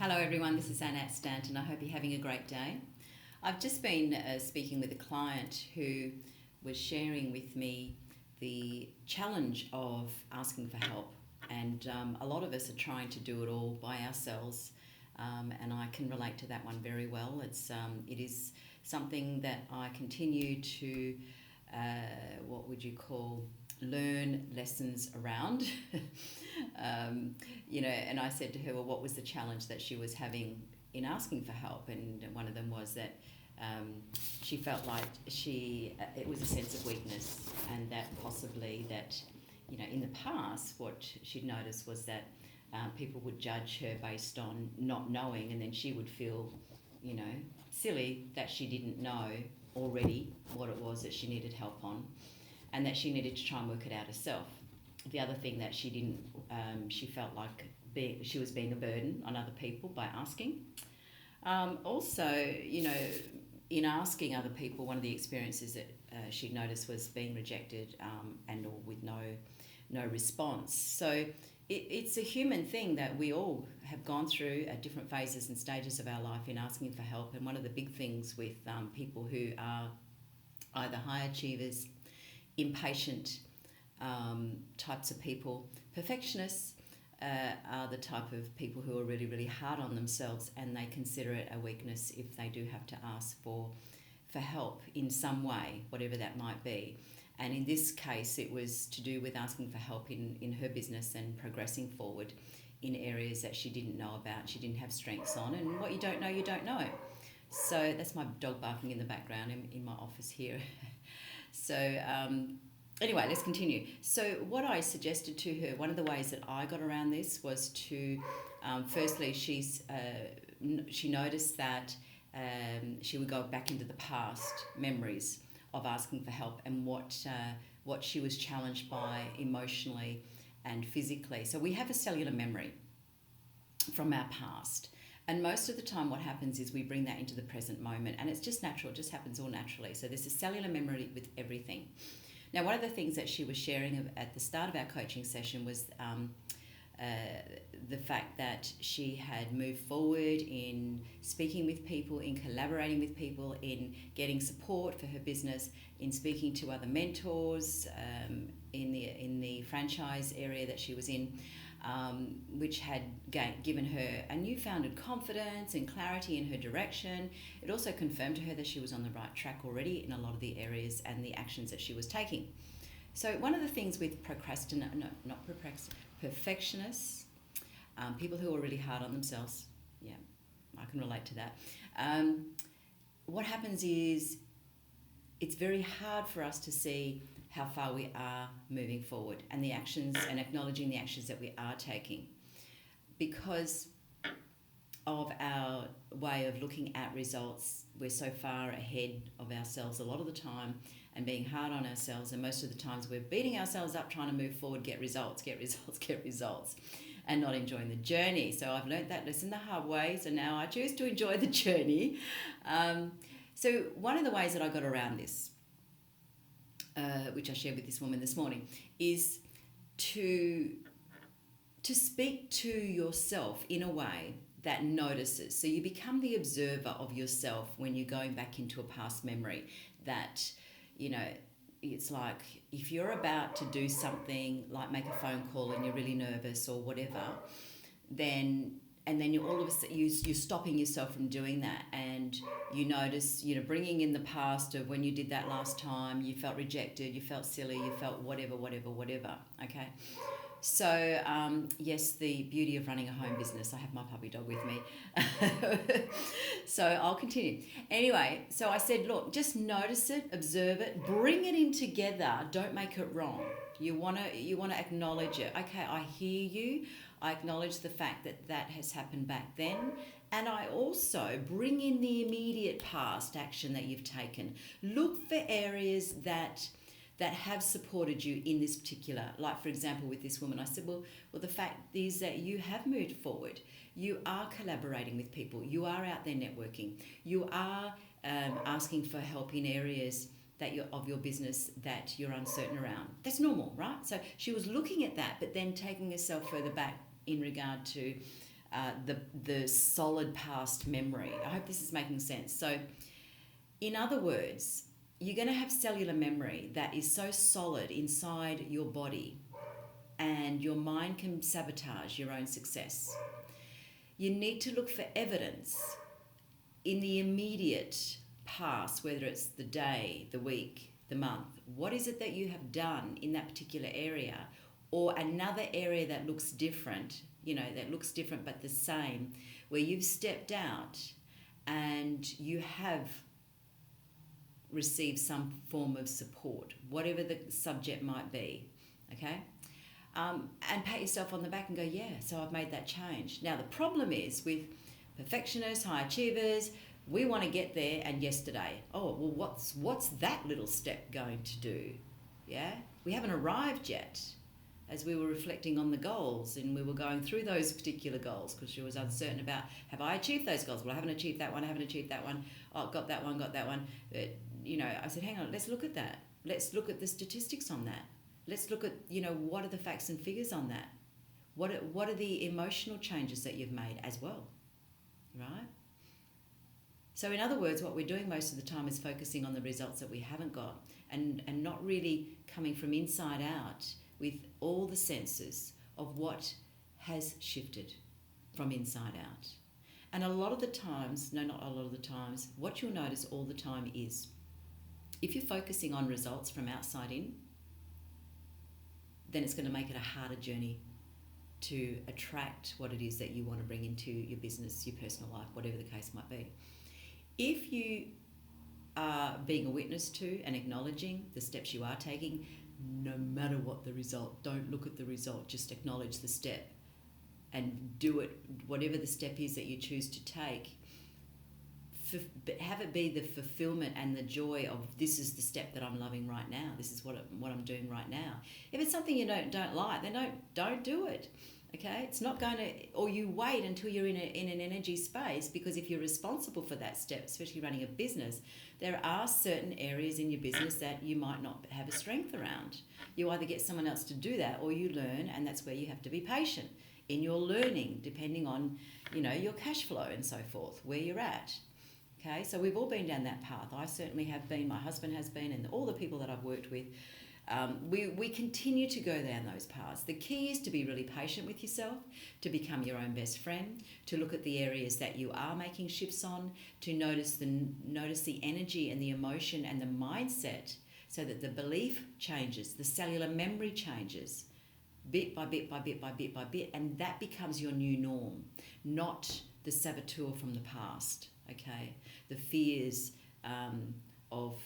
Hello everyone, this is Annette Stanton. I hope you're having a great day. I've just been speaking with a client who was sharing with me the challenge of asking for help, and a lot of us are trying to do it all by ourselves, and I can relate to that one very well. It is something that I continue to what would you call learn lessons around. And I said to her, well, what was the challenge that she was having in asking for help? And one of them was that she felt like it was a sense of weakness, and that possibly that, in the past, what she'd noticed was that people would judge her based on not knowing, and then she would feel, silly that she didn't know already what it was that she needed help on, and that she needed to try and work it out herself. The other thing that she didn't, she felt like she was being a burden on other people by asking. Also, in asking other people, one of the experiences that she'd noticed was being rejected and or with no response. So it's a human thing that we all have gone through at different phases and stages of our life in asking for help. And one of the big things with people who are either high achievers, impatient types of people, perfectionists are the type of people who are really, really hard on themselves, and they consider it a weakness if they do have to ask for help in some way, whatever that might be. And in this case, it was to do with asking for help in her business and progressing forward in areas that she didn't know about, she didn't have strengths on, and what you don't know, you don't know. So that's my dog barking in the background in my office here. So anyway, let's continue. So what I suggested to her, one of the ways that I got around this was to, firstly, she noticed that she would go back into the past memories of asking for help and what she was challenged by emotionally and physically. So we have a cellular memory from our past. And most of the time what happens is we bring that into the present moment, and it's just natural, it just happens all naturally. So there's a cellular memory with everything. Now, one of the things that she was sharing at the start of our coaching session was the fact that she had moved forward in speaking with people, in collaborating with people, in getting support for her business, in speaking to other mentors in the franchise area that she was in, which had given her a newfound confidence and clarity in her direction. It also confirmed to her that she was on the right track already in a lot of the areas and the actions that she was taking. So one of the things with perfectionists, people who are really hard on themselves, yeah, I can relate to that. What happens is it's very hard for us to see how far we are moving forward and the actions, and acknowledging the actions that we are taking, because of our way of looking at results. We're so far ahead of ourselves a lot of the time and being hard on ourselves, and most of the times we're beating ourselves up trying to move forward, get results, and not enjoying the journey. So I've learnt that lesson the hard way, so now I choose to enjoy the journey. So one of the ways that I got around this, which I shared with this woman this morning, is to speak to yourself in a way that notices. So you become the observer of yourself when you're going back into a past memory. That, it's like if you're about to do something like make a phone call and you're really nervous or whatever, then you're all of a sudden you're stopping yourself from doing that, and you notice, bringing in the past of when you did that last time, you felt rejected, you felt silly, you felt whatever, okay? So, yes, the beauty of running a home business. I have my puppy dog with me. So I'll continue. Anyway, so I said, look, just notice it, observe it, bring it in together. Don't make it wrong. You want to acknowledge it. Okay, I hear you. I acknowledge the fact that has happened back then. And I also bring in the immediate past action that you've taken. Look for areas that have supported you in this particular, like for example with this woman, I said, well, the fact is that you have moved forward. You are collaborating with people. You are out there networking. You are asking for help in areas of your business that you're uncertain around. That's normal, right? So she was looking at that, but then taking herself further back in regard to the solid past memory. I hope this is making sense. So, in other words, you're going to have cellular memory that is so solid inside your body, and your mind can sabotage your own success. You need to look for evidence in the immediate past, whether it's the day, the week, the month. What is it that you have done in that particular area, or another area that looks different, that looks different but the same, where you've stepped out and you have received some form of support, whatever the subject might be, okay? And pat yourself on the back and go, yeah, so I've made that change. Now, the problem is with perfectionists, high achievers, we want to get there and yesterday. Oh, well, what's that little step going to do? Yeah? We haven't arrived yet. As we were reflecting on the goals and we were going through those particular goals because she was uncertain about, have I achieved those goals? Well, I haven't achieved that one, I haven't achieved that one. Oh, got that one. But, I said, hang on, let's look at that. Let's look at the statistics on that. Let's look at, what are the facts and figures on that? What are the emotional changes that you've made as well, right? So in other words, what we're doing most of the time is focusing on the results that we haven't got and not really coming from inside out with all the senses of what has shifted from inside out. And a lot of the times, no, not a lot of the times, what you'll notice all the time is if you're focusing on results from outside in, then it's going to make it a harder journey to attract what it is that you want to bring into your business, your personal life, whatever the case might be. If you are being a witness to and acknowledging the steps you are taking, no matter what the result, don't look at the result, just acknowledge the step and do it, whatever the step is that you choose to take. Have it be the fulfillment and the joy of, this is the step that I'm loving right now. This is what I'm doing right now. If it's something you don't like, then don't do it. Okay, it's not going to, or you wait until you're in an energy space, because if you're responsible for that step, especially running a business, there are certain areas in your business that you might not have a strength around. You either get someone else to do that, or you learn, and that's where you have to be patient in your learning, depending on, your cash flow and so forth, where you're at. Okay, so we've all been down that path. I certainly have been, my husband has been, and all the people that I've worked with. We continue to go down those paths. The key is to be really patient with yourself, to become your own best friend, to look at the areas that you are making shifts on, to notice the energy and the emotion and the mindset, so that the belief changes, the cellular memory changes, bit by bit by bit by bit by bit, and that becomes your new norm, not the saboteur from the past. Okay, the fears of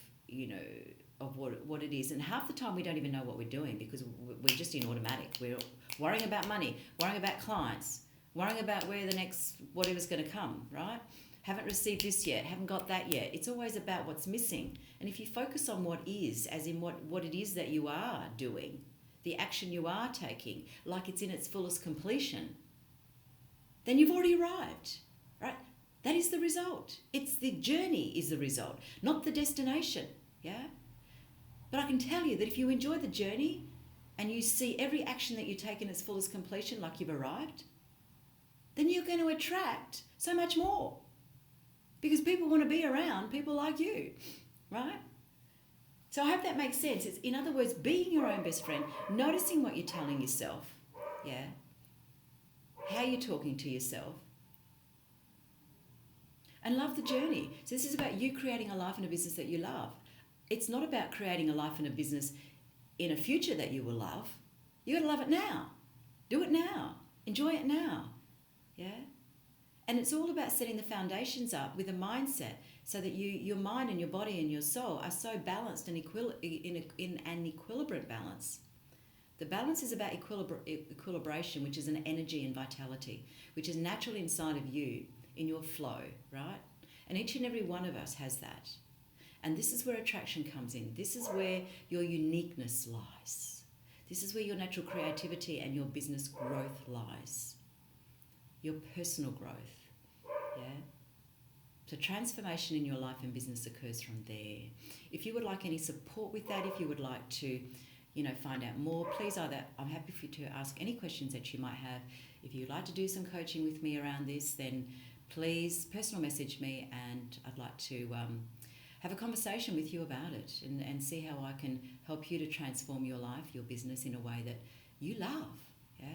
what it is. And half the time we don't even know what we're doing, because we're just in automatic. We're worrying about money, worrying about clients, worrying about where the next whatever's going to come, right? Haven't received this yet, haven't got that yet. It's always about what's missing. And if you focus on what is, as in what it is that you are doing, the action you are taking, like it's in its fullest completion, then you've already arrived, right? That is the result. It's the journey is the result, not the destination, yeah? But I can tell you that if you enjoy the journey and you see every action that you take in its fullest completion, like you've arrived, then you're going to attract so much more, because people want to be around people like you, right? So I hope that makes sense. It's, in other words, being your own best friend, noticing what you're telling yourself, yeah, how you're talking to yourself, and love the journey. So this is about you creating a life and a business that you love. It's not about creating a life and a business in a future that you will love. You got to love it now. Do it now. Enjoy it now. Yeah? And it's all about setting the foundations up with a mindset so that your mind and your body and your soul are so balanced and in an equilibrium balance. The balance is about equilibration, which is an energy and vitality, which is natural inside of you in your flow, right? And each and every one of us has that. And this is where attraction comes in. This is where your uniqueness lies. This is where your natural creativity and your business growth lies. Your personal growth, yeah? So transformation in your life and business occurs from there. If you would like any support with that, if you would like to find out more, please I'm happy for you to ask any questions that you might have. If you'd like to do some coaching with me around this, then please personal message me, and I'd like to have a conversation with you about it and see how I can help you to transform your life, your business in a way that you love. Yeah.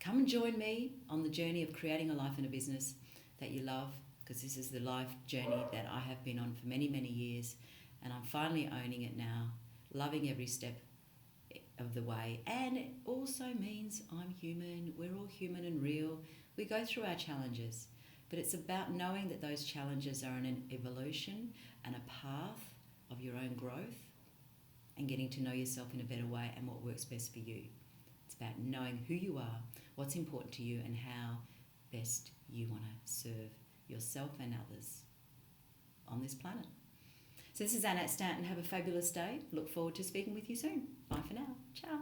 Come and join me on the journey of creating a life and a business that you love, because this is the life journey that I have been on for many, many years, and I'm finally owning it now, loving every step of the way. And it also means I'm human. We're all human and real. We go through our challenges, but it's about knowing that those challenges are an evolution and a path of your own growth, and getting to know yourself in a better way and what works best for you. It's about knowing who you are, what's important to you, and how best you want to serve yourself and others on this planet. So this is Annette Stanton. Have a fabulous day. Look forward to speaking with you soon. Bye for now. Ciao.